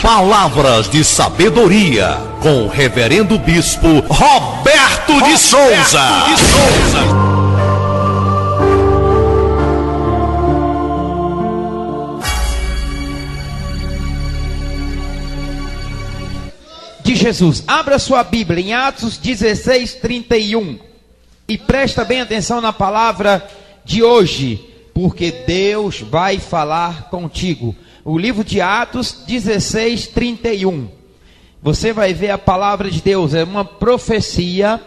Palavras de sabedoria com o reverendo bispo Roberto de Souza. De Jesus. Abra sua Bíblia em Atos 16:31 e presta bem atenção na palavra de hoje, porque Deus vai falar contigo. O livro de Atos 16:31. Você vai ver a palavra de Deus, é uma profecia.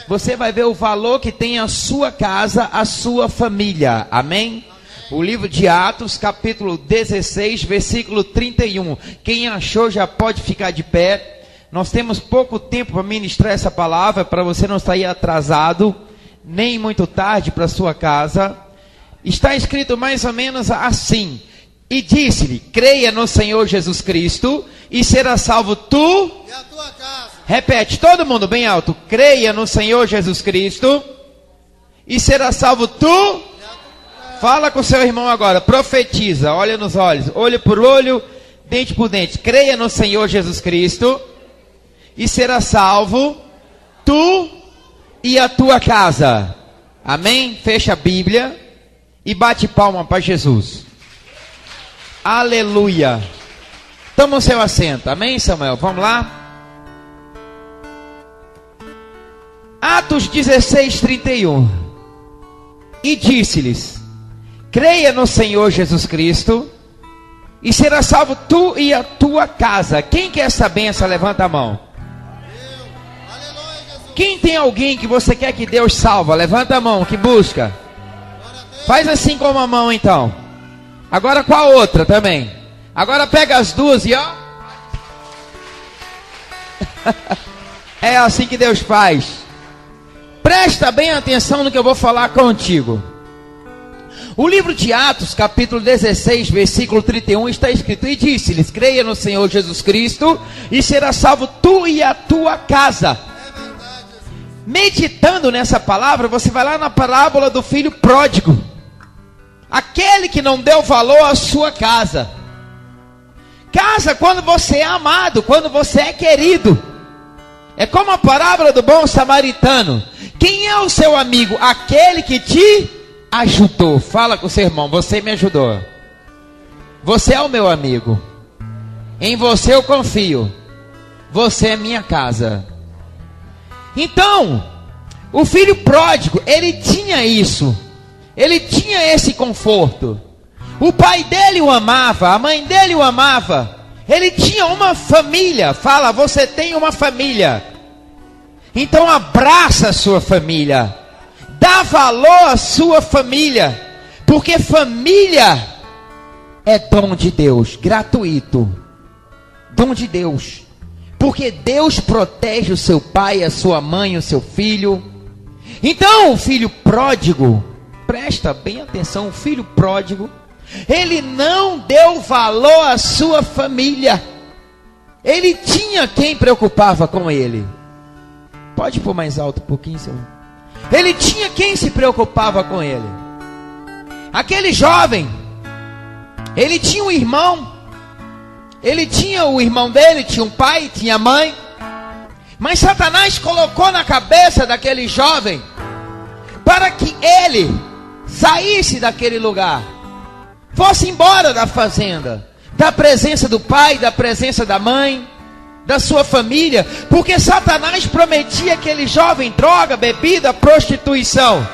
Você vai ver o valor que tem a sua casa, a sua família. Amém? O livro de Atos, capítulo 16, versículo 31. Quem achou já pode ficar de pé. Nós temos pouco tempo para ministrar essa palavra, para você não sair atrasado, nem muito tarde para sua casa. Está escrito mais ou menos assim: e disse-lhe, creia no Senhor Jesus Cristo, e será salvo tu e a tua casa. Repete, todo mundo bem alto: creia no Senhor Jesus Cristo, e será salvo tu. Fala com seu irmão agora, profetiza, olha nos olhos, olho por olho, dente por dente. Creia no Senhor Jesus Cristo, e será salvo tu e a tua casa. Amém? Fecha a Bíblia e bate palma para Jesus. Aleluia. Toma o seu assento. Amém, Samuel? Vamos lá. Atos 16:31. E disse-lhes, creia no Senhor Jesus Cristo, e será salvo tu e a tua casa. Quem quer essa benção? Levanta a mão. Quem tem alguém que você quer que Deus salva? Levanta a mão, que busca. Faz assim com uma mão então. Agora com a outra também. Agora pega as duas e ó. É assim que Deus faz. Presta bem atenção no que eu vou falar contigo. O livro de Atos, capítulo 16, versículo 31, está escrito: e disse-lhes, creia no Senhor Jesus Cristo, e será salvo tu e a tua casa. Meditando nessa palavra, você vai lá na parábola do filho pródigo, aquele que não deu valor à sua casa. Casa quando você é amado, quando você é querido. É como a parábola do bom samaritano. Quem é o seu amigo? Aquele que te ajudou. Fala com o seu irmão, você me ajudou. Você é o meu amigo. Em você eu confio. Você é minha casa. Então, o filho pródigo, ele tinha isso. Ele tinha esse conforto. O pai dele o amava, a mãe dele o amava. Ele tinha uma família. Fala, você tem uma família. Então abraça a sua família. Dá valor à sua família. Porque família é dom de Deus, gratuito. Dom de Deus. Porque Deus protege o seu pai, a sua mãe, o seu filho. Então o filho pródigo, presta bem atenção, o filho pródigo, ele não deu valor à sua família. Ele tinha quem preocupava com ele. Pode pôr mais alto um pouquinho, senhor. Ele tinha quem se preocupava com ele. Aquele jovem, ele tinha um irmão. Ele tinha o irmão dele, tinha um pai, tinha mãe. Mas Satanás colocou na cabeça daquele jovem para que ele saísse daquele lugar, fosse embora da fazenda, da presença do pai, da presença da mãe, da sua família, porque Satanás prometia aquele jovem droga, bebida, prostituição.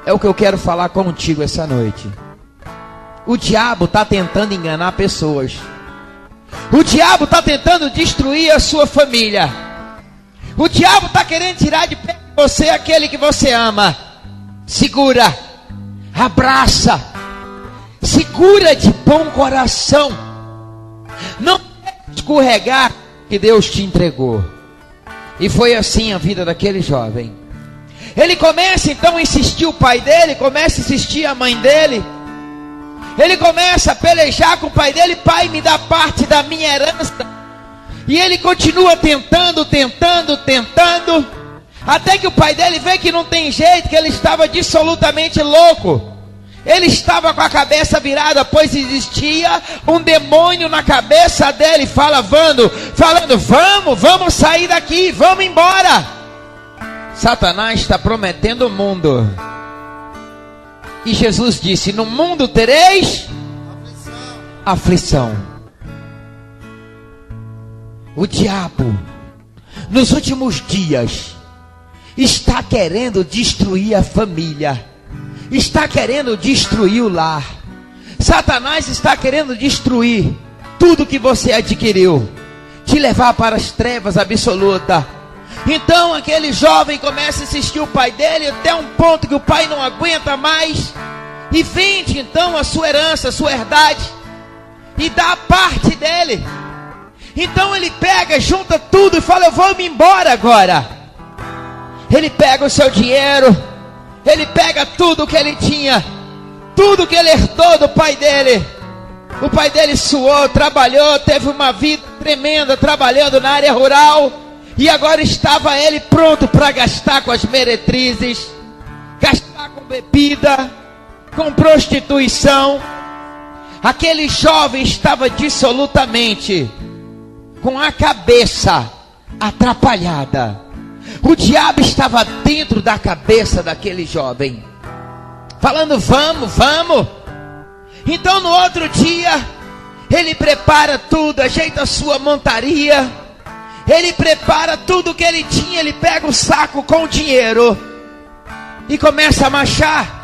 É o que eu quero falar contigo essa noite. O diabo está tentando enganar pessoas. O diabo está tentando destruir a sua família. O diabo está querendo tirar de perto de você aquele que você ama. Segura, abraça, segura de bom coração. Não escorregar que Deus te entregou. E foi assim a vida daquele jovem. Ele começa então a insistir o pai dele, começa a insistir a mãe dele. Ele começa a pelejar com o pai dele: pai, me dá parte da minha herança. E ele continua tentando, até que o pai dele vê que não tem jeito, que ele estava absolutamente louco. Ele estava com a cabeça virada, pois existia um demônio na cabeça dele, falando, vamos sair daqui, vamos embora. Satanás está prometendo o mundo. E Jesus disse: no mundo tereis aflição. O diabo, nos últimos dias, está querendo destruir a família, está querendo destruir o lar. Satanás está querendo destruir tudo que você adquiriu, te levar para as trevas absolutas. Então aquele jovem começa a assistir o pai dele até um ponto que o pai não aguenta mais e vende então a sua herança, a sua herdade, e dá a parte dele. Então ele pega, junta tudo e fala: eu vou me embora agora. Ele pega o seu dinheiro, ele pega tudo que ele tinha, tudo que ele herdou do pai dele. O pai dele suou, trabalhou, teve uma vida tremenda trabalhando na área rural, e agora estava ele pronto para gastar com as meretrizes, gastar com bebida, com prostituição. Aquele jovem estava dissolutamente com a cabeça atrapalhada. O diabo estava dentro da cabeça daquele jovem, falando: vamos. Então no outro dia, ele prepara tudo, ajeita a sua montaria, ele prepara tudo que ele tinha, ele pega o saco com o dinheiro e começa a marchar.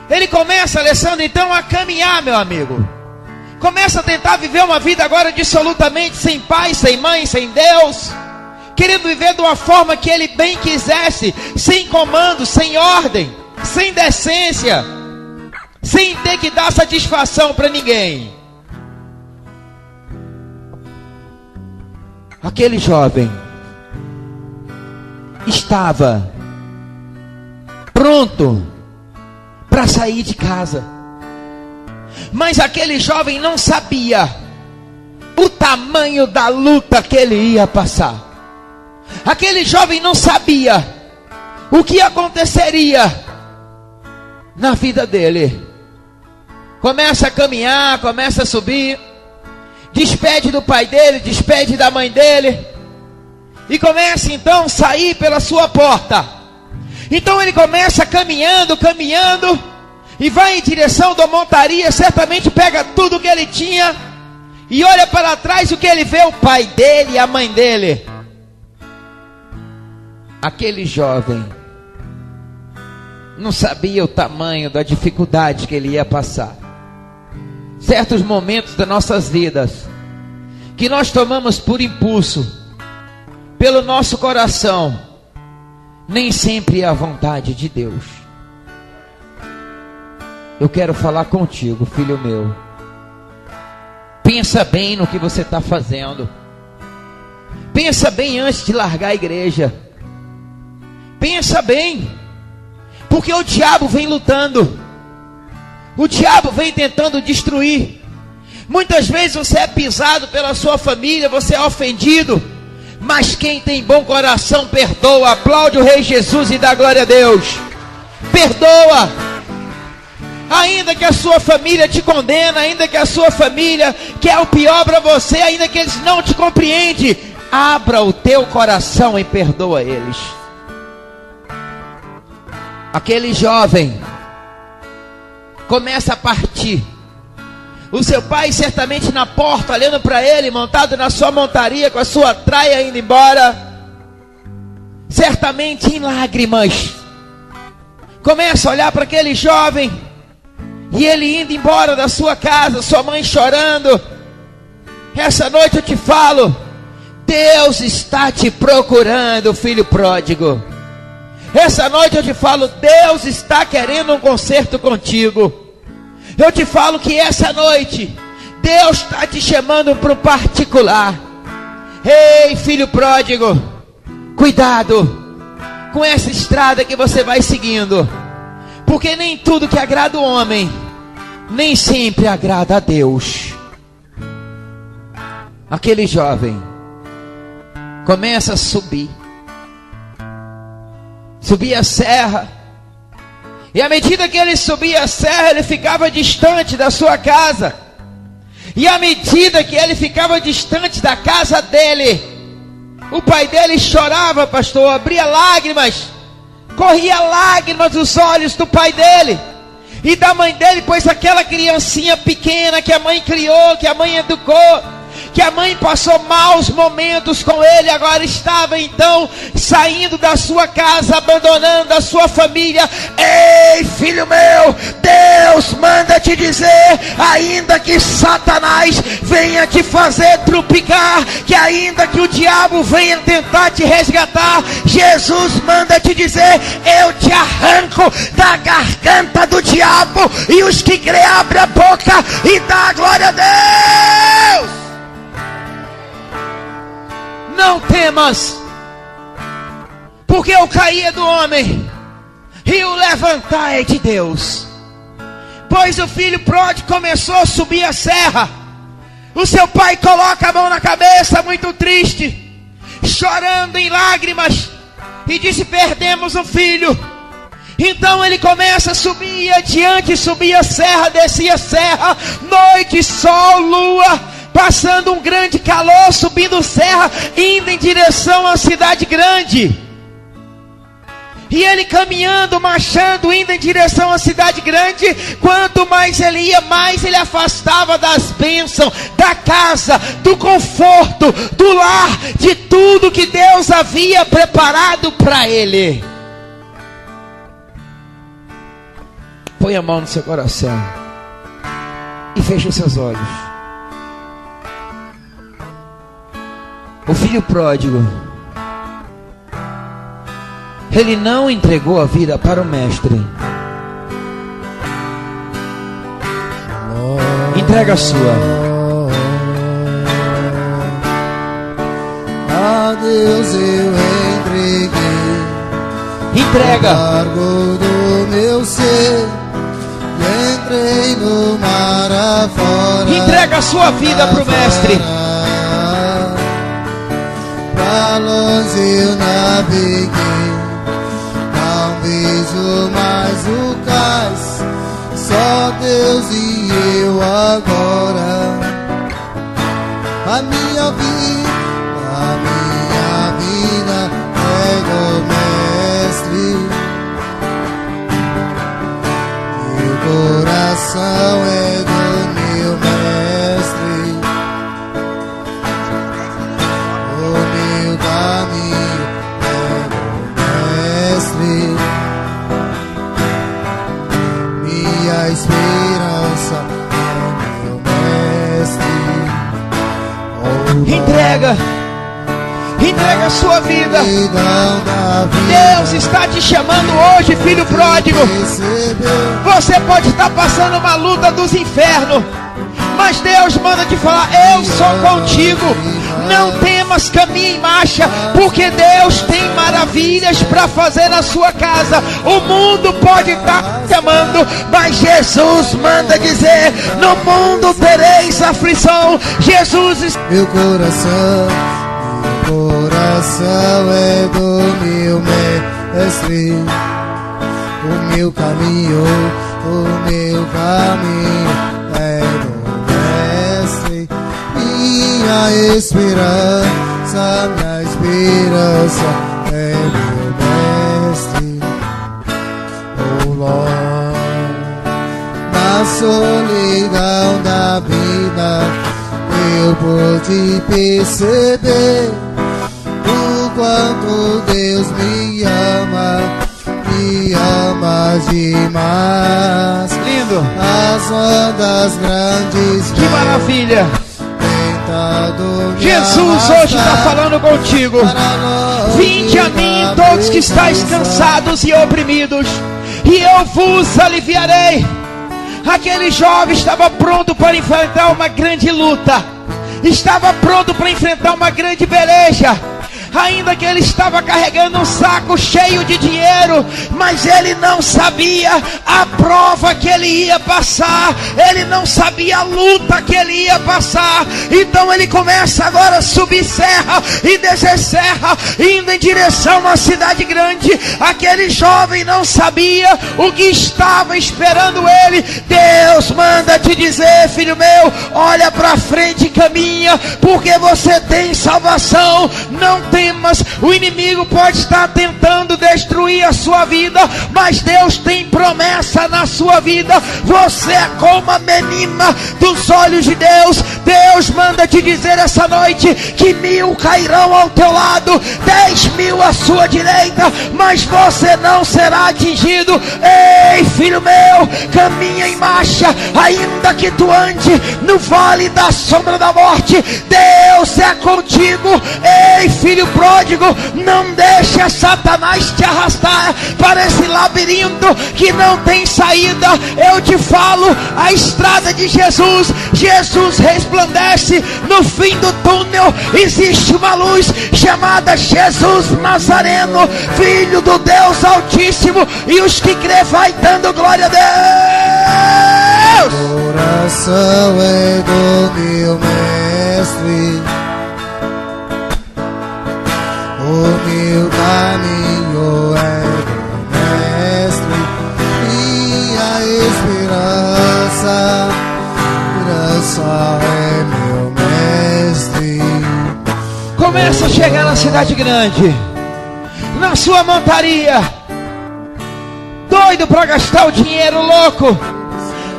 Ele começa, Alessandro, então a caminhar, meu amigo. Começa a tentar viver uma vida agora dissolutamente sem pai, sem mãe, sem Deus, querendo viver de uma forma que ele bem quisesse, sem comando, sem ordem, sem decência, sem ter que dar satisfação para ninguém. Aquele jovem estava pronto para sair de casa, mas aquele jovem não sabia o tamanho da luta que ele ia passar. Aquele jovem não sabia o que aconteceria na vida dele. Começa a caminhar, começa a subir, despede do pai dele, despede da mãe dele, e começa então a sair pela sua porta. Então ele começa caminhando, e vai em direção da montaria. Certamente pega tudo que ele tinha e olha para trás, o que ele vê: o pai dele e a mãe dele. Aquele jovem não sabia o tamanho da dificuldade que ele ia passar. Certos momentos das nossas vidas que nós tomamos por impulso, pelo nosso coração, nem sempre é a vontade de Deus. Eu quero falar contigo, filho meu. Pensa bem no que você está fazendo. Pensa bem antes de largar a igreja. Pensa bem, porque o diabo vem lutando, o diabo vem tentando destruir. Muitas vezes você é pisado pela sua família, você é ofendido, mas quem tem bom coração perdoa. Aplaude o Rei Jesus e dá glória a Deus. Perdoa. Ainda que a sua família te condena, ainda que a sua família quer o pior para você, ainda que eles não te compreendem, abra o teu coração e perdoa eles. Aquele jovem começa a partir. O seu pai certamente na porta, olhando para ele, montado na sua montaria, com a sua traia indo embora, certamente em lágrimas, começa a olhar para aquele jovem, e ele indo embora da sua casa, sua mãe chorando. Essa noite eu te falo, Deus está te procurando, filho pródigo. Essa noite eu te falo, Deus está querendo um concerto contigo. Eu te falo que essa noite Deus está te chamando para o particular. Ei, filho pródigo, cuidado com essa estrada que você vai seguindo, porque nem tudo que agrada o homem, nem sempre agrada a Deus. Aquele jovem começa a subir a serra, E à medida que ele subia a serra, ele ficava distante da sua casa. E à medida que ele ficava distante da casa dele, o pai dele chorava, pastor, abria lágrimas, corria lágrimas dos olhos do pai dele e da mãe dele, pois aquela criancinha pequena que a mãe criou, que a mãe educou, que a mãe passou maus momentos com ele, agora estava então saindo da sua casa, abandonando a sua família. Ei, filho meu, Deus manda te dizer, ainda que Satanás venha te fazer trupicar, que ainda que o diabo venha tentar te resgatar, Jesus manda te dizer, eu te arranco da garganta do diabo, e os que crê abre a boca e dá glória a Deus. Não temas, porque o cair é do homem e o levantar é de Deus. Pois o filho pródigo começou a subir a serra. O seu pai coloca a mão na cabeça, muito triste, chorando em lágrimas, e disse: perdemos um filho. Então ele começa a subir adiante, subir a serra, descia a serra, noite, sol, lua, passando um grande calor, subindo serra, indo em direção à cidade grande. E ele caminhando, marchando, indo em direção à cidade grande. Quanto mais ele ia, mais ele afastava das bênçãos, da casa, do conforto, do lar, de tudo que Deus havia preparado para ele. Põe a mão no seu coração e feche os seus olhos. O filho pródigo, ele não entregou a vida para o mestre. Entrega a sua. A Deus eu entreguei. Entrega. O largo do meu ser, e entrei no mar afora. Entrega a sua vida para o mestre. Pra longe eu naveguei, não vejo mais o cais, só Deus e eu agora. A minha vida é do mestre, meu coração é do meu mestre. Caminho é do mestre, minha esperança é meu mestre. Entrega a sua vida. Deus está te chamando hoje, filho pródigo. Você pode estar passando uma luta dos infernos, mas Deus manda te falar: eu sou contigo. Não temas, caminhe em marcha, porque Deus tem maravilhas para fazer na sua casa. O mundo pode estar te amando, mas Jesus manda dizer: no mundo tereis aflição. Jesus, meu coração é do meu mestre. O meu caminho é do mestre. Minha esperança é meu mestre. Oh Lord, na solidão da vida eu pude perceber o quanto Deus me ama demais. lindo, As ondas grandes, que maravilha. Jesus hoje está falando contigo. Vinde a mim todos que estáis cansados e oprimidos, e eu vos aliviarei. Aquele jovem estava pronto para enfrentar uma grande luta, estava pronto para enfrentar uma grande peleja. ainda que ele estava carregando um saco cheio de dinheiro, mas ele não sabia a prova que ele ia passar, ele não sabia a luta que ele ia passar. Então ele começa agora a subir serra e descer serra, indo em direção a uma cidade grande. Aquele jovem não sabia o que estava esperando ele. Deus manda te dizer, filho meu, olha para frente e caminha, porque você tem salvação. Não temas, o inimigo pode estar tentando destruir a sua vida, mas Deus tem promessa na sua vida. Você é como a menina dos olhos de Deus. Deus manda te dizer essa noite que 1000 cairão ao teu lado, 10.000 à sua direita, mas você não será atingido. Ei, filho meu, caminha em marcha, ainda que tu ande no vale da sombra da morte, Deus é contigo. Ei, filho pródigo, não deixa Satanás te arrastar para esse labirinto que não tem saída. Eu te falo, a estrada de Jesus, Jesus resplandece no fim do túnel. Existe uma luz chamada Jesus Nazareno, Filho do Deus Altíssimo, e os que crê vai dando glória a Deus. Coração é do meu mestre, o meu caminho é do mestre, e a esperança é meu mestre. Começa a chegar na cidade grande, na sua montaria, doido para gastar o dinheiro, louco.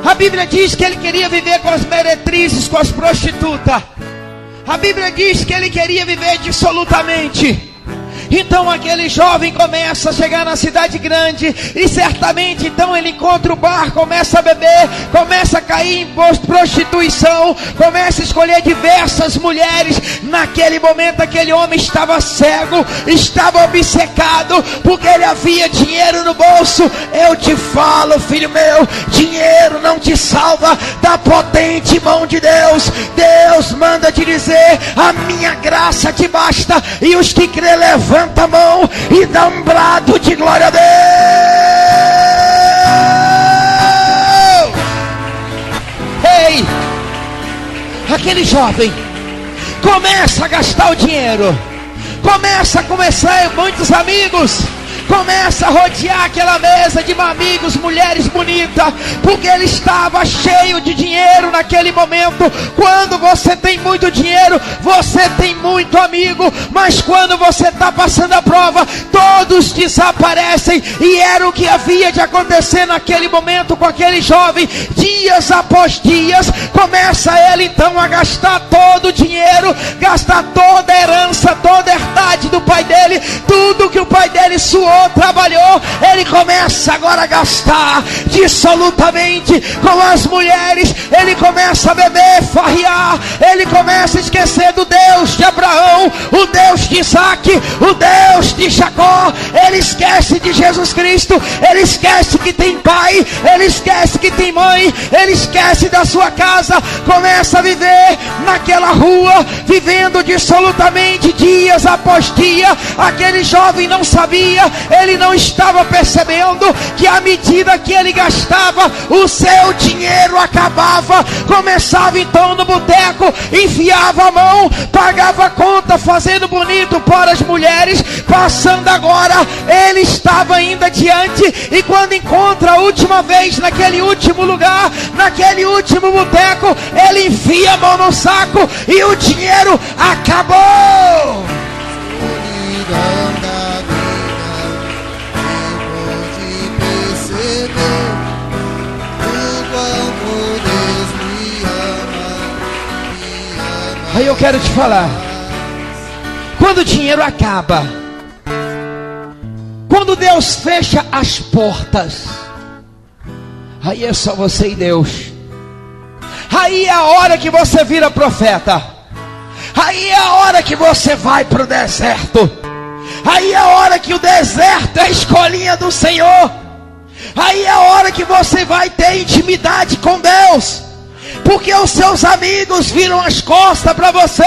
A Bíblia diz que ele queria viver com as meretrizes, com as prostitutas. A Bíblia diz que ele queria viver dissolutamente. Então aquele jovem começa a chegar na cidade grande, e certamente então ele encontra o bar, começa a beber, começa a cair em prostituição, começa a escolher diversas mulheres. Naquele momento aquele homem estava cego, estava obcecado, porque ele havia dinheiro no bolso. Eu te falo, filho meu, dinheiro não te salva da potente mão de Deus. Deus manda te dizer, a minha graça te basta. E os que crê, levanta a mão e dá um brado de glória a Deus. Ei, aquele jovem começa a gastar o dinheiro, começa a começar muitos amigos, começa a rodear aquela mesa de amigos, mulheres bonitas, porque ele estava cheio de dinheiro naquele momento. Quando você tem muito dinheiro, você tem muito amigo, mas quando você está passando a prova, todos desaparecem. E era o que havia de acontecer naquele momento com aquele jovem. Dias após dias, começa ele então a gastar todo o dinheiro, gastar toda a herança, toda a herdade do pai dele, tudo que o pai dele suou, trabalhou. Ele começa agora a gastar dissolutamente com as mulheres. Ele começa a beber, farrear. Ele começa a esquecer do Deus de Abraão, o Deus de Isaac, o Deus de Jacó. Ele esquece de Jesus Cristo. Ele esquece que tem pai, ele esquece que tem mãe, ele esquece da sua casa. Começa a viver naquela rua, vivendo dissolutamente dias após dia. Aquele jovem não sabia, ele não estava percebendo que à medida que ele gastava, o seu dinheiro acabava. Começava então no boteco, enfiava a mão, pagava a conta, fazendo bonito para as mulheres. Passando agora, ele estava ainda adiante, e quando encontra a última vez naquele último lugar, naquele último boteco, ele enfia a mão no saco e o dinheiro acabou. Aí eu quero te falar, quando o dinheiro acaba, quando Deus fecha as portas, aí é só você e Deus. Aí é a hora que você vira profeta. Aí é a hora que você vai para o deserto. Aí é a hora que o deserto é a escolinha do Senhor. Aí é a hora que você vai ter intimidade com Deus, porque os seus amigos viram as costas para você.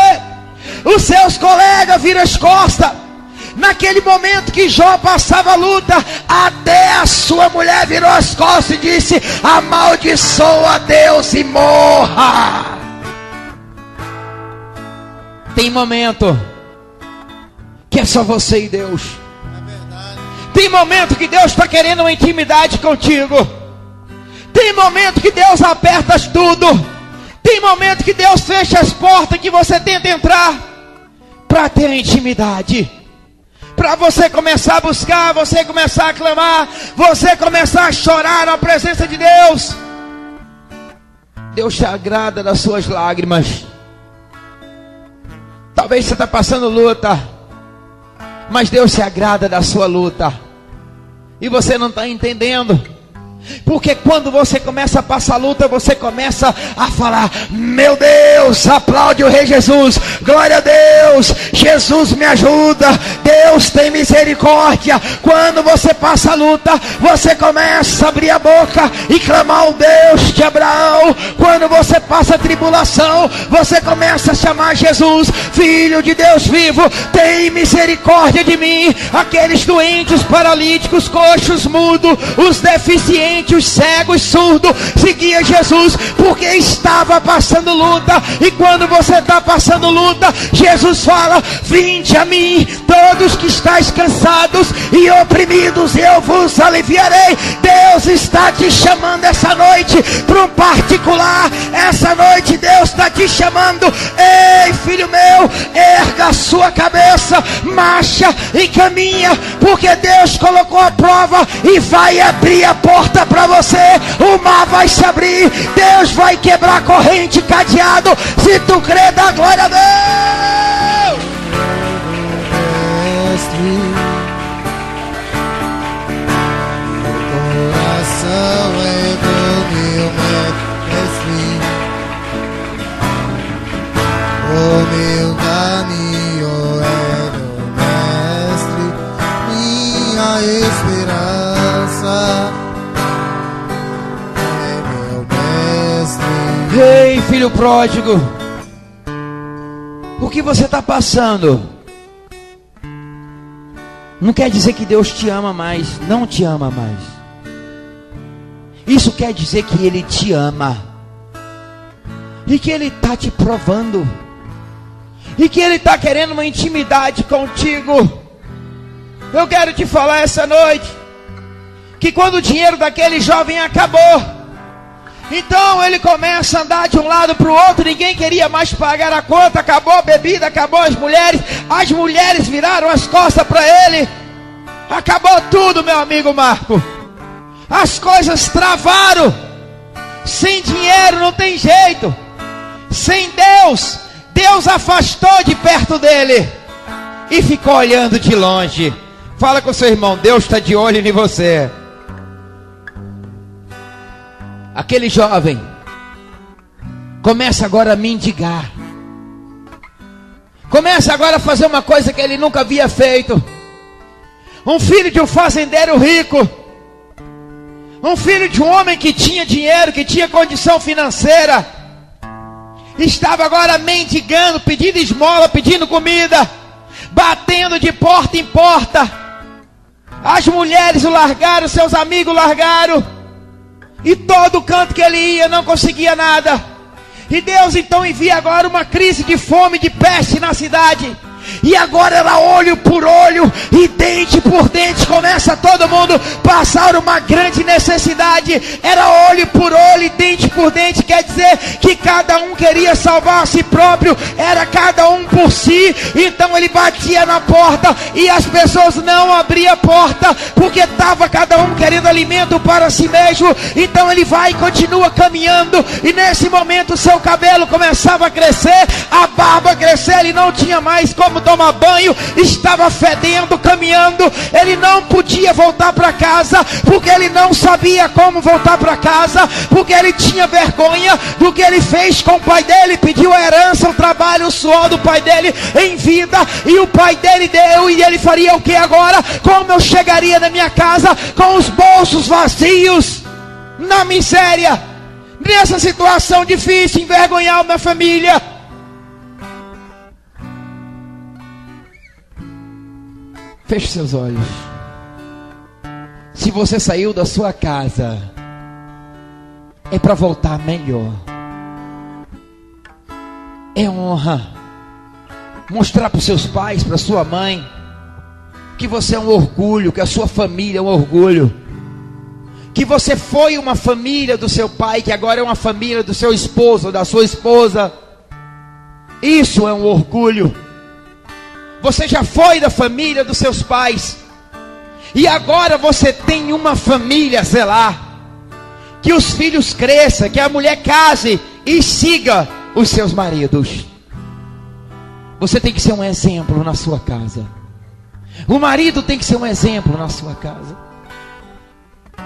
Os seus colegas viram as costas. Naquele momento que Jó passava a luta, até a sua mulher virou as costas e disse: amaldiçoa a Deus e morra. Tem momento que é só você e Deus. Tem momento que Deus está querendo uma intimidade contigo. Tem momento que Deus aperta tudo. Tem momento que Deus fecha as portas que você tenta entrar para ter intimidade. Para você começar a buscar, você começar a clamar, você começar a chorar na presença de Deus. Deus se agrada das suas lágrimas. Talvez você está passando luta, mas Deus se agrada da sua luta. E você não está entendendo. Porque quando você começa a passar luta, você começa a falar: meu Deus, aplaude o Rei Jesus, glória a Deus, Jesus me ajuda, Deus tem misericórdia. Quando você passa a luta, você começa a abrir a boca e clamar o Deus de Abraão. Quando você passa a tribulação, você começa a chamar Jesus, Filho de Deus vivo, tem misericórdia de mim. Aqueles doentes, paralíticos, coxos, mudos, os deficientes, os cegos, surdos, seguia Jesus, porque estava passando luta. E quando você está passando luta, Jesus fala: vinde a mim, todos que estáis cansados e oprimidos, eu vos aliviarei. Deus está te chamando essa noite para um particular. Essa noite Deus está te chamando: ei, filho meu, erga a sua cabeça, marcha e caminha, porque Deus colocou a prova e vai abrir a porta para você. O mar vai se abrir, Deus vai quebrar corrente, cadeado. Se tu crê, dá glória a Deus. Meu coração é do meu mestre, o meu caminho é do mestre, minha esperança. Ei, filho pródigo, o que você está passando não quer dizer que Deus te ama mais. Não te ama mais. Isso quer dizer que Ele te ama, e que Ele está te provando, e que Ele está querendo uma intimidade contigo. Eu quero te falar essa noite que quando o dinheiro daquele jovem acabou, então ele começa a andar de um lado para o outro. Ninguém queria mais pagar a conta. Acabou a bebida, acabou as mulheres viraram as costas para ele. Acabou tudo, meu amigo Marco. As coisas travaram. Sem dinheiro não tem jeito. Sem Deus, Deus afastou de perto dele e ficou olhando de longe. Fala com seu irmão: Deus está de olho em você. Aquele jovem começa agora a mendigar. Começa agora a fazer uma coisa que ele nunca havia feito. Um filho de um fazendeiro rico, um filho de um homem que tinha dinheiro, que tinha condição financeira, estava agora mendigando, pedindo esmola, pedindo comida, batendo de porta em porta. As mulheres o largaram, seus amigos o largaram. E todo canto que ele ia não conseguia nada. E Deus então envia agora uma crise de fome, de peste na cidade. E agora era olho por olho e dente por dente. Começa todo mundo passar uma grande necessidade. Era olho por olho e dente por dente. Quer dizer que cada um queria salvar a si próprio. Era cada um por si. Então ele batia na porta e as pessoas não abriam a porta, porque estava cada um querendo alimento para si mesmo. Então ele vai e continua caminhando. E nesse momento o seu cabelo começava a crescer, a barba crescer. Ele não tinha mais como tomar banho, estava fedendo, caminhando. Ele não podia voltar para casa, porque ele não sabia como voltar para casa, porque ele tinha vergonha do que ele fez com o pai dele. Pediu a herança, o trabalho, o suor do pai dele em vida, e o pai dele deu. E ele faria o que agora? Como eu chegaria na minha casa com os bolsos vazios, na miséria, nessa situação difícil, envergonhar minha família? Feche seus olhos. Se você saiu da sua casa, é para voltar melhor. É honra mostrar para os seus pais, para sua mãe, que você é um orgulho, que a sua família é um orgulho, que você foi uma família do seu pai, que agora é uma família do seu esposo, da sua esposa. Isso é um orgulho. Você já foi da família dos seus pais, e agora você tem uma família a zelar. Que os filhos cresçam, que a mulher case e siga os seus maridos. Você tem que ser um exemplo na sua casa. O marido tem que ser um exemplo na sua casa.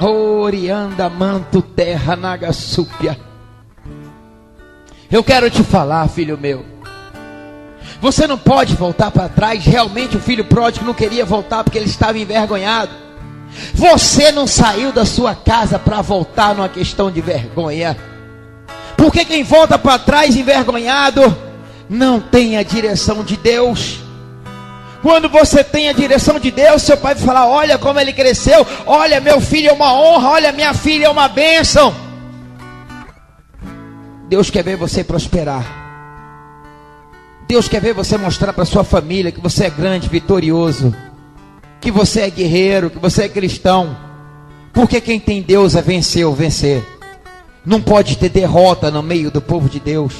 Orianda manto terra nagasúpia. Eu quero te falar, filho meu. Você não pode voltar para trás. Realmente o filho pródigo não queria voltar porque ele estava envergonhado. Você não saiu da sua casa para voltar numa questão de vergonha. Porque quem volta para trás envergonhado não tem a direção de Deus. Quando você tem a direção de Deus, seu pai vai falar: olha como ele cresceu, olha, meu filho é uma honra, olha, minha filha é uma bênção. Deus quer ver você prosperar. Deus quer ver você mostrar para sua família que você é grande, vitorioso, que você é guerreiro, que você é cristão. Porque quem tem Deus é vencer ou vencer. Não pode ter derrota no meio do povo de Deus.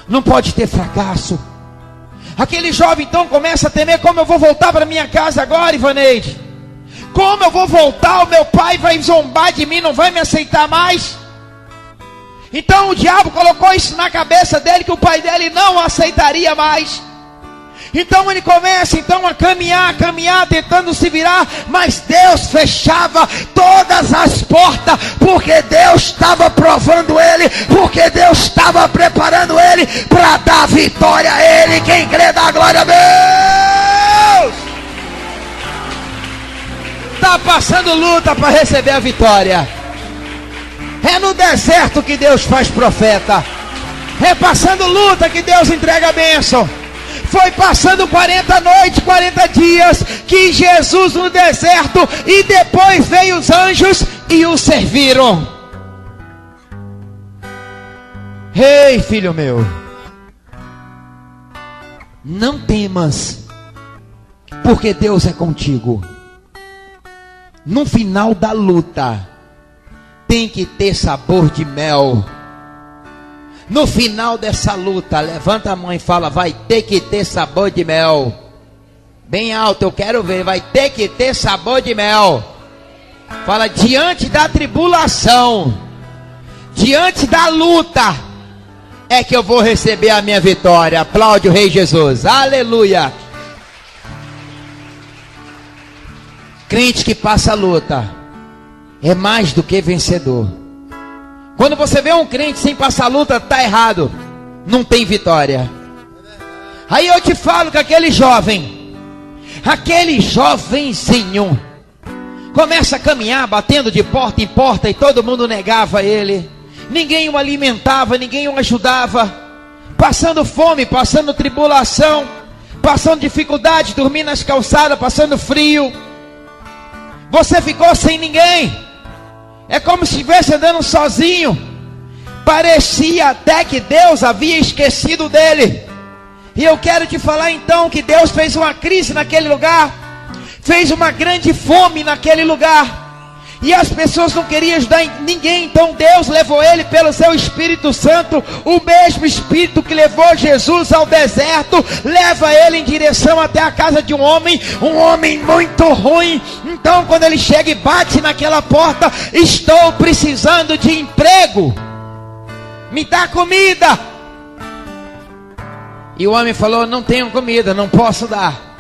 Não pode ter fracasso. Aquele jovem então começa a temer: como eu vou voltar para minha casa agora, Ivaneide? Como eu vou voltar? O meu pai vai zombar de mim, não vai me aceitar mais. Então o diabo colocou isso na cabeça dele, que o pai dele não aceitaria mais. Então ele começa então a caminhar, tentando se virar, mas Deus fechava todas as portas, porque Deus estava provando ele, porque Deus estava preparando ele para dar vitória a ele. Quem crê, dá glória a Deus. Está passando luta para receber a vitória. É no deserto que Deus faz profeta. É passando luta que Deus entrega a bênção. Foi passando 40 noites, 40 dias que Jesus no deserto, e depois veio os anjos e o serviram. Ei, filho meu, não temas, porque Deus é contigo. No final da luta tem que ter sabor de mel. No final dessa luta, levanta a mão e fala: vai ter que ter sabor de mel. Bem alto, eu quero ver. Vai ter que ter sabor de mel. Fala: diante da tribulação, diante da luta, é que eu vou receber a minha vitória. Aplaude o Rei Jesus. Aleluia. Crente que passa a luta é mais do que vencedor. Quando você vê um crente sem passar luta, está errado. Não tem vitória. Aí eu te falo que aquele jovenzinho, começa a caminhar, batendo de porta em porta, e todo mundo negava ele. Ninguém o alimentava, ninguém o ajudava. Passando fome, passando tribulação, passando dificuldade, dormindo nas calçadas, passando frio. Você ficou sem ninguém. É como se estivesse andando sozinho. Parecia até que Deus havia esquecido dele. E eu quero te falar então que Deus fez uma crise naquele lugar. Fez uma grande fome naquele lugar. E as pessoas não queriam ajudar ninguém. Então Deus levou ele pelo seu Espírito Santo. O mesmo Espírito que levou Jesus ao deserto, leva ele em direção até a casa de um homem muito ruim. Então quando ele chega e bate naquela porta: estou precisando de emprego, me dá comida. E o homem falou: não tenho comida, não posso dar.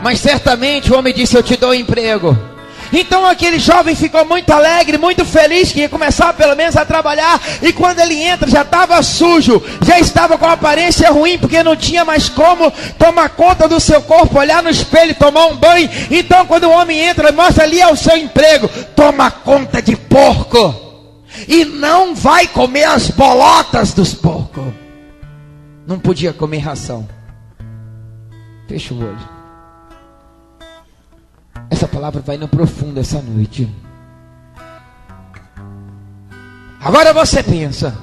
Mas certamente o homem disse: eu te dou emprego. Então aquele jovem ficou muito alegre, muito feliz, que ia começar pelo menos a trabalhar. E quando ele entra, já estava sujo, já estava com aparência ruim, porque não tinha mais como tomar conta do seu corpo, olhar no espelho, tomar um banho. Então quando o homem entra, mostra ali é o seu emprego: toma conta de porco, e não vai comer as bolotas dos porcos. Não podia comer ração. Fecha o olho. Essa palavra vai no profundo essa noite. Agora você pensa,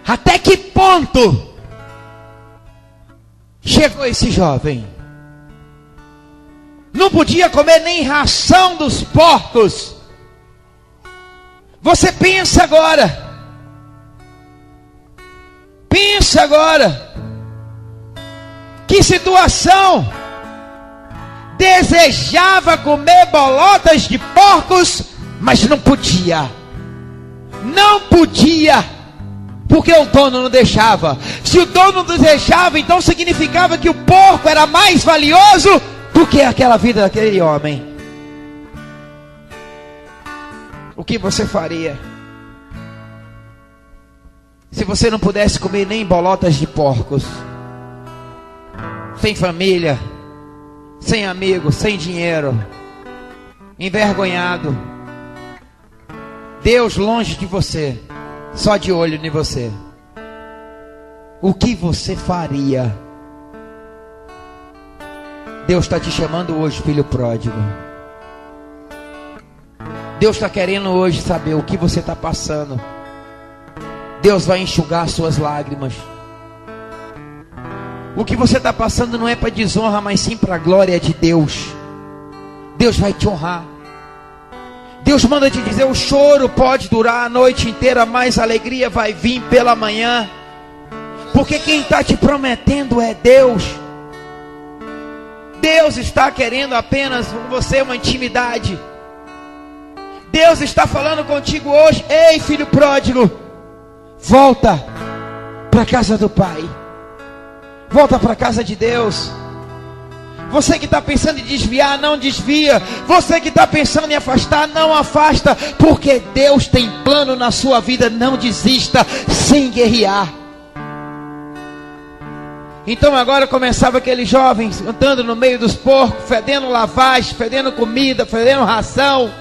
até que ponto chegou esse jovem? Não podia comer nem ração dos porcos. Você pensa agora. Pensa agora. Que situação. Desejava comer bolotas de porcos, mas não podia. Não podia. Porque o dono não deixava. Se o dono não deixava, então significava que o porco era mais valioso do que aquela vida daquele homem. O que você faria se você não pudesse comer nem bolotas de porcos? Sem família, sem amigos, sem dinheiro, envergonhado, Deus longe de você, só de olho em você. O que você faria? Deus está te chamando hoje, filho pródigo. Deus está querendo hoje saber o que você está passando. Deus vai enxugar suas lágrimas. O que você está passando não é para desonra, mas sim para a glória de Deus. Deus vai te honrar. Deus manda te dizer: o choro pode durar a noite inteira, mas a alegria vai vir pela manhã. Porque quem está te prometendo é Deus. Deus está querendo apenas com você uma intimidade. Deus está falando contigo hoje: ei, filho pródigo, volta para a casa do Pai. Volta para a casa de Deus. Você que está pensando em desviar, não desvia. Você que está pensando em afastar, não afasta. Porque Deus tem plano na sua vida. Não desista sem guerrear. Então agora começava aquele jovem andando no meio dos porcos, fedendo lavagem, fedendo comida, fedendo ração.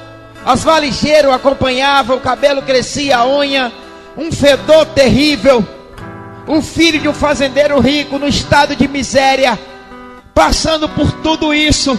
As valigeiras o acompanhavam, o cabelo crescia, a unha, um fedor terrível. O filho de um fazendeiro rico no estado de miséria, passando por tudo isso.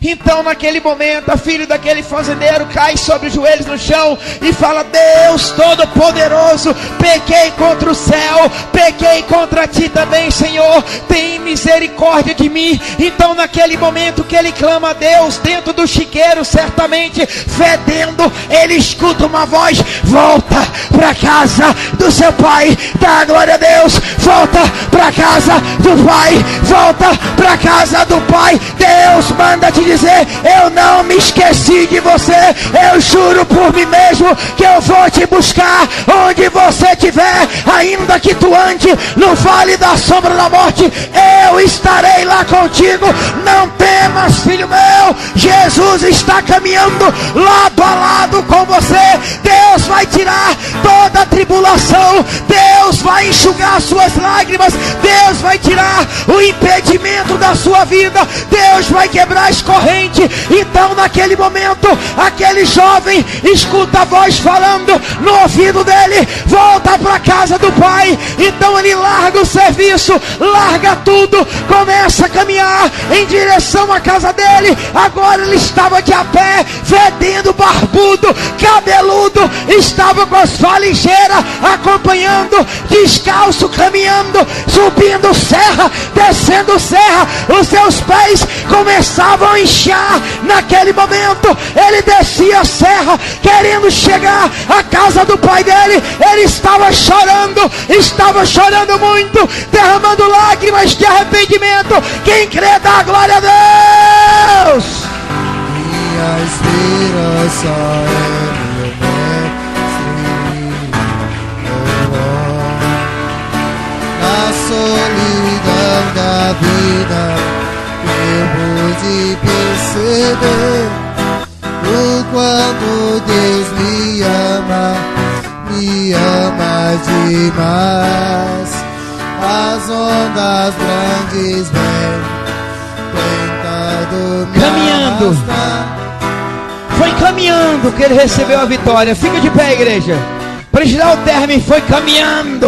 Então naquele momento, a filha daquele fazendeiro cai sobre os joelhos no chão e fala: Deus Todo-Poderoso, pequei contra o céu, pequei contra ti também, Senhor, tem misericórdia de mim. Então naquele momento que ele clama a Deus, dentro do chiqueiro, certamente fedendo, ele escuta uma voz: volta para casa do seu pai. Dá glória a Deus. Volta para casa do pai. Volta para casa do pai. Deus manda te dizer: eu não me esqueci de você. Eu juro por mim mesmo que eu vou te buscar onde você estiver. Ainda que tu ande no vale da sombra da morte, eu estarei lá contigo. Não temas, filho meu. Jesus está caminhando lado a lado com você. Deus vai tirar toda a tribulação. Deus vai enxugar suas lágrimas. Deus vai tirar o impedimento da sua vida. Deus vai quebrar as correntes. Então naquele momento, aquele jovem escuta a voz falando no ouvido dele: volta para casa do pai. Então ele larga o serviço, larga tudo, começa a caminhar em direção à casa dele. Agora ele estava de a pé, fedendo, barbudo, cabeludo, estava com as valigeiras acompanhando, descalço, caminhando, subindo serra, descendo serra. Os seus pés começavam a inchar. Naquele momento ele descia a serra, querendo chegar à casa do pai dele. Ele estava chorando muito, derramando lágrimas de arrependimento. Quem crê, dá glória a Deus. Minha esperança é meu mestre. Na solidão da vida eu pude perceber o quanto Deus me ama demais. As ondas grandes vêm tentando me caminhando. arrastar. Foi caminhando que ele recebeu a vitória. Fica de pé, igreja, para te dar o término. Foi caminhando,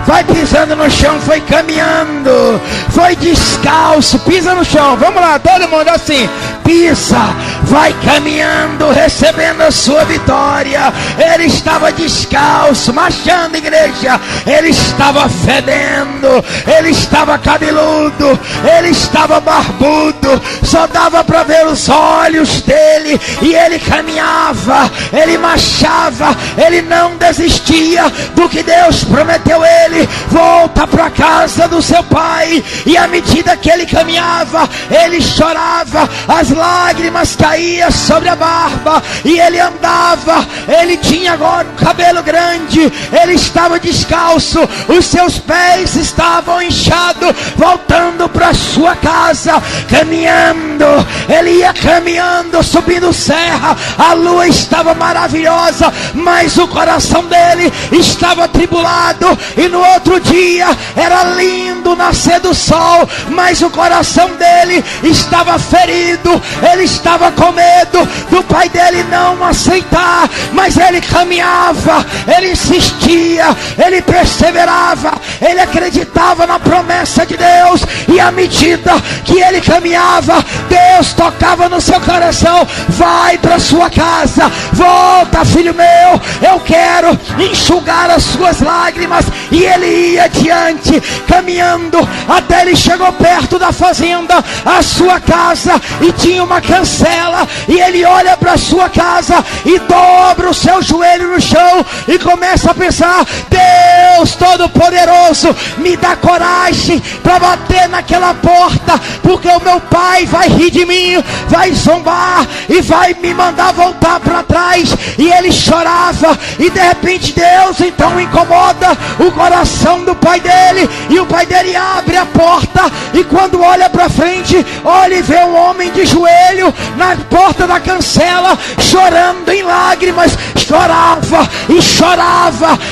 vai pisando no chão, foi caminhando, foi descalço, pisa no chão, vamos lá, todo mundo assim, pisa, vai caminhando, recebendo a sua vitória. Ele estava descalço, marchando, igreja, ele estava fedendo, ele estava cabeludo, ele estava barbudo, só dava para ver os olhos dele, e ele caminhava, ele marchava, ele não desistia do que Deus prometeu ele. Volta para casa do seu pai, e à medida que ele caminhava, ele chorava, as lágrimas caíam sobre a barba, e ele andava, ele tinha agora um cabelo grande, ele estava descalço, os seus pés estavam inchados, voltando para sua casa, caminhando, ele ia caminhando, subindo serra, a lua estava maravilhosa, mas o coração dele estava atribulado, e no outro dia era lindo nascer do sol, mas o coração dele estava ferido, ele estava com medo do pai dele não aceitar, mas ele caminhava, ele insistia, ele perseverava, ele acreditava na promessa de Deus, e à medida que ele caminhava, Deus tocava no seu coração: vai para sua casa, volta, filho meu, eu quero enxugar as suas lágrimas. E ele ia adiante, caminhando, até ele chegou perto da fazenda, a sua casa, e tinha uma cancela, e ele olha para a sua casa, e dobra o seu joelho no chão, e começa a pensar: Deus Todo-Poderoso, me dá coragem para bater naquela porta, porque o meu pai vai rir de mim, vai zombar, e vai me mandar voltar para trás. E ele chorava, e de repente Deus então incomoda o coração do pai dele, e o pai dele abre a porta, e quando olha para frente, olha e vê um homem de joelho na porta da cancela, chorando em lágrimas, chorava,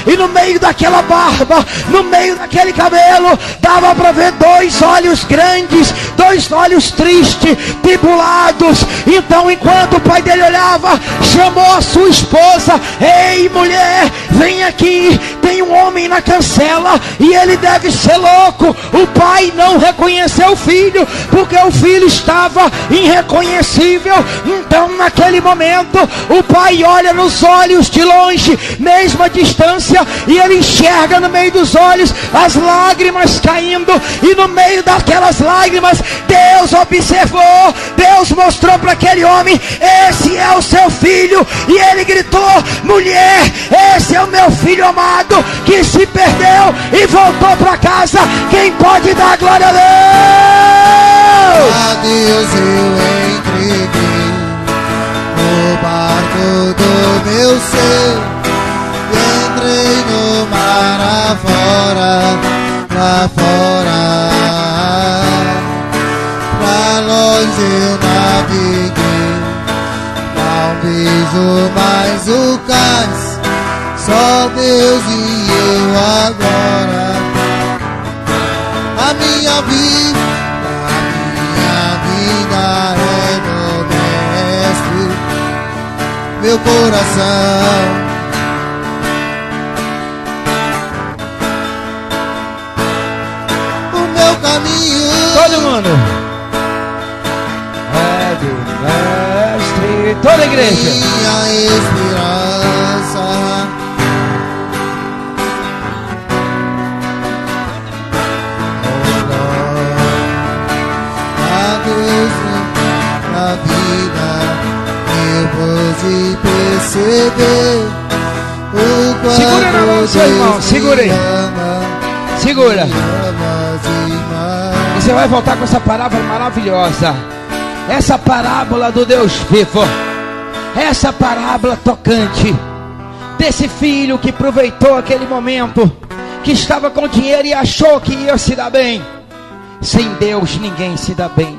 e no meio daquela barba, no meio daquele cabelo, dava para ver dois olhos grandes, dois olhos tristes, tribulados. Então, enquanto o pai dele olhava, chamou a sua esposa: ei, mulher, vem aqui, tem um homem na cancela, e ele deve ser louco. O pai não reconheceu o filho, porque o filho estava irreconhecível. Então, naquele momento, o pai olha nos olhos de longe, mesma distância, e ele enxerga no meio dos olhos as lágrimas caindo, e no meio daquelas lágrimas, Deus observou, Deus mostrou para aquele homem: esse é o seu filho. E ele gritou: mulher, esse é o meu filho amado, que se perdeu e voltou para casa. Quem pode dar glória a Deus? A Deus eu entreguei o barco do meu ser, e entrei no mar afora, lá fora, pra longe eu naveguei, não vejo mais o cais, só Deus e eu agora. A minha vida é do Mestre, meu coração. O meu caminho, todo mundo, é do Mestre, toda a igreja. Minha esperança, na vida eu pude perceber o quanto segura na mão do seu irmão, segura aí, segura. Você vai voltar com essa parábola maravilhosa, essa parábola do Deus vivo, essa parábola tocante desse filho que aproveitou aquele momento, que estava com dinheiro e achou que ia se dar bem. Sem Deus ninguém se dá bem.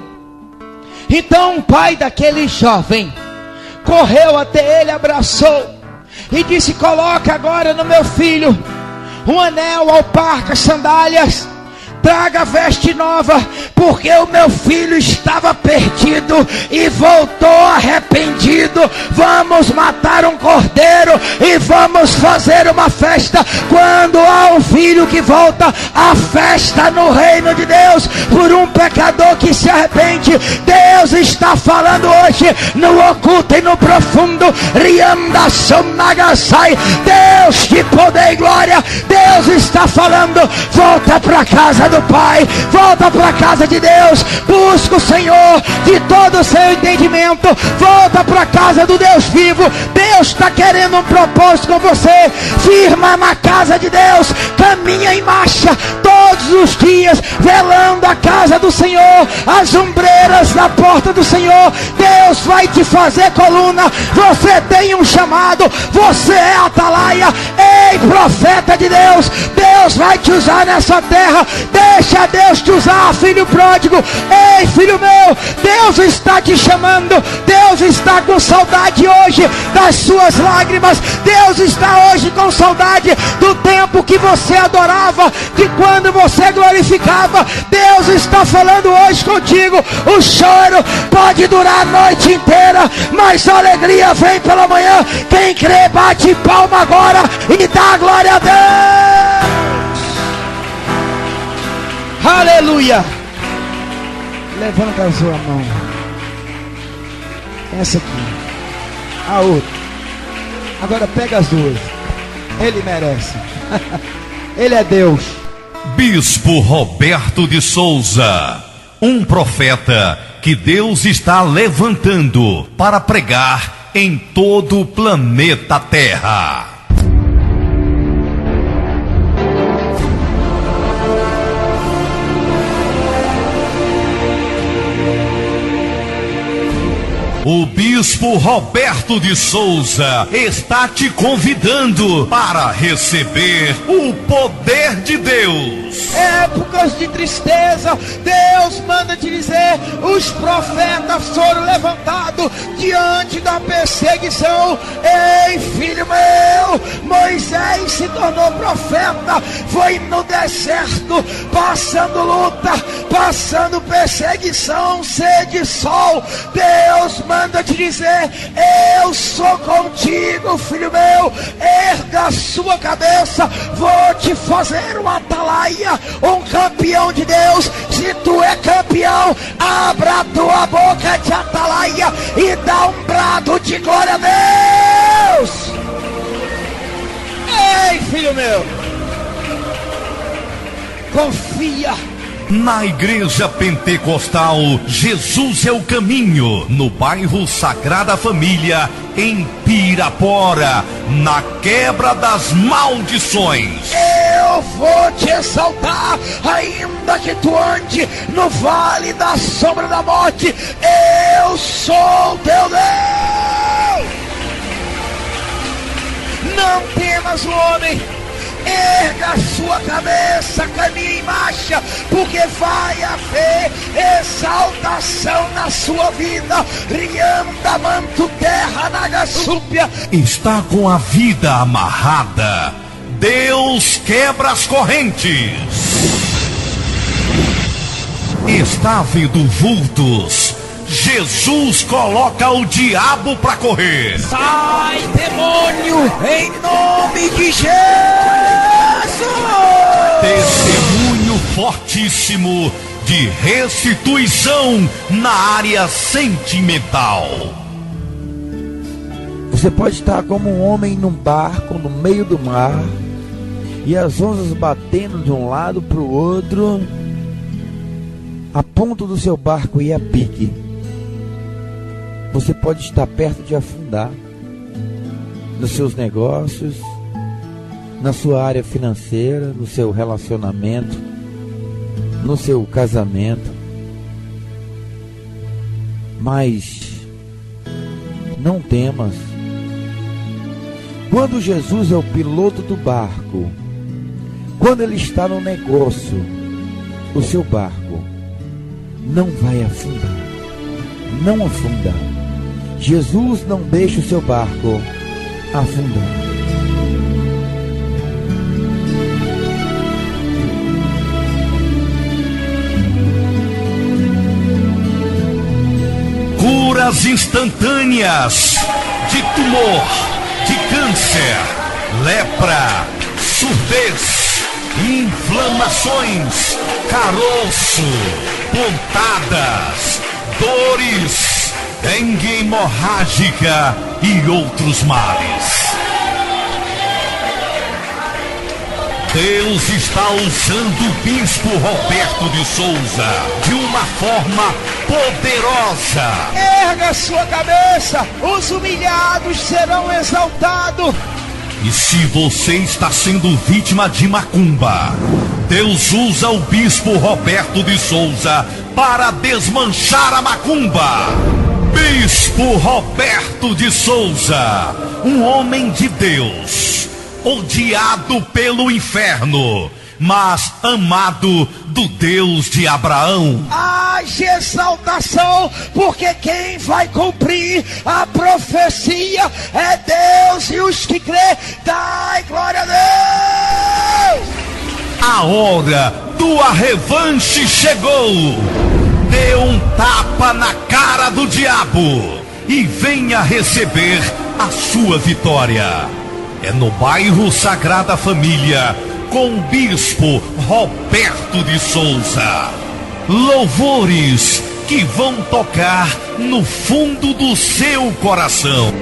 Então o pai daquele jovem correu até ele, abraçou e disse: coloca agora no meu filho um anel, alparca, sandálias, traga veste nova, porque o meu filho estava perdido e voltou arrependido. Vamos matar um cordeiro e vamos fazer uma festa. Quando há um filho que volta, a festa no reino de Deus por um pecador que se arrepende. Deus está falando hoje no oculto e no profundo. Rianda Sonagasai, Deus de poder e glória. Deus está falando: volta para a casa do Pai, volta para a casa de Deus, busca o Senhor de todo o seu entendimento, volta para a casa do Deus vivo. Deus está querendo um propósito com você. Firma na casa de Deus, caminha em marcha todos os dias, velando a casa do Senhor, as ombreiras da porta do Senhor. Deus vai te fazer coluna. Você tem um chamado, você é atalaia. Ei, profeta de Deus, Deus vai te usar nessa terra. Deixa Deus te usar, filho pródigo. Ei, filho meu, Deus está te chamando. Deus está com saudade hoje das suas lágrimas. Deus está hoje com saudade do tempo que você adorava, de quando você glorificava. Deus está falando hoje contigo. O choro pode durar a noite inteira, mas a alegria vem pela manhã. Quem crê, bate palma agora e dá glória a Deus. Aleluia. Levanta a sua mão. Essa aqui, a outra. Agora pega as duas. Ele merece. Ele é Deus. Bispo Roberto de Souza, um profeta que Deus está levantando para pregar em todo o planeta Terra. O Bispo Roberto de Souza está te convidando para receber o poder de Deus. Épocas de tristeza, Deus manda te dizer: os profetas foram levantados diante da perseguição. Ei, filho meu, Moisés se tornou profeta, foi no deserto, passando luta, passando perseguição, sede, sol. Deus manda te dizer: eu sou contigo, filho meu. Erga a sua cabeça, vou te fazer um atalaia, um campeão de Deus. Se tu é campeão, abra a tua boca de atalaia e dá um brado de glória a Deus. Ei, filho meu, confia. Na Igreja Pentecostal Jesus é o Caminho, no bairro Sagrada Família, em Pirapora, na quebra das maldições. Eu vou te exaltar, ainda que tu ande no vale da sombra da morte. Eu sou teu Deus. Não temas o homem. Erga a sua cabeça, caminhe em marcha, porque vai haver exaltação na sua vida. Rianda manto terra nagasúpia. Está com a vida amarrada, Deus quebra as correntes. Está vendo vultos, Jesus coloca o diabo para correr. Sai, demônio, em nome de Jesus. Testemunho fortíssimo de restituição na área sentimental. Você pode estar como um homem num barco no meio do mar, e as ondas batendo de um lado para o outro, a ponto do seu barco ir a pique. Você pode estar perto de afundar nos seus negócios, na sua área financeira, no seu relacionamento, no seu casamento. Mas não temas. Quando Jesus é o piloto do barco, quando ele está no negócio, o seu barco não vai afundar. Não afunda. Jesus não deixa o seu barco afundar. curas instantâneas de tumor, de câncer, lepra, surdez, inflamações, caroço, pontadas, dores, dengue hemorrágica e outros males. Deus está usando o bispo Roberto de Souza de uma forma poderosa. Erga sua cabeça, os humilhados serão exaltados. E se você está sendo vítima de macumba, Deus usa o bispo Roberto de Souza para desmanchar a macumba. Bispo Roberto de Souza, um homem de Deus, odiado pelo inferno, mas amado do Deus de Abraão. Haja exaltação, porque quem vai cumprir a profecia é Deus, e os que crê, dai glória a Deus. A hora do arrevanche chegou. Dê um tapa na cara do diabo e venha receber a sua vitória. É no bairro Sagrada Família, com o bispo Roberto de Souza. Louvores que vão tocar no fundo do seu coração.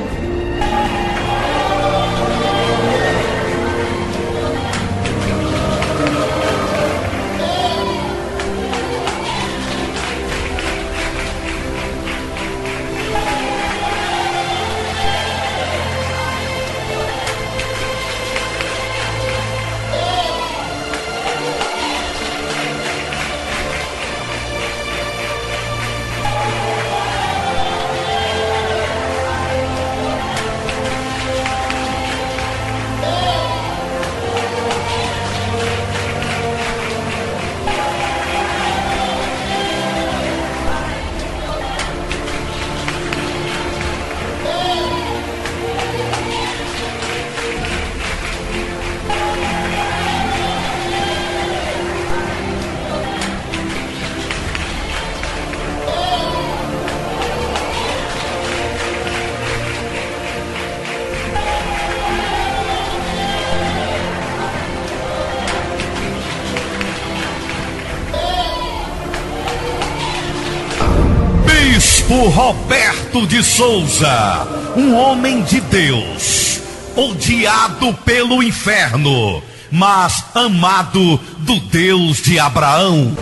Bispo Roberto de Souza, um homem de Deus, odiado pelo inferno, mas amado do Deus de Abraão.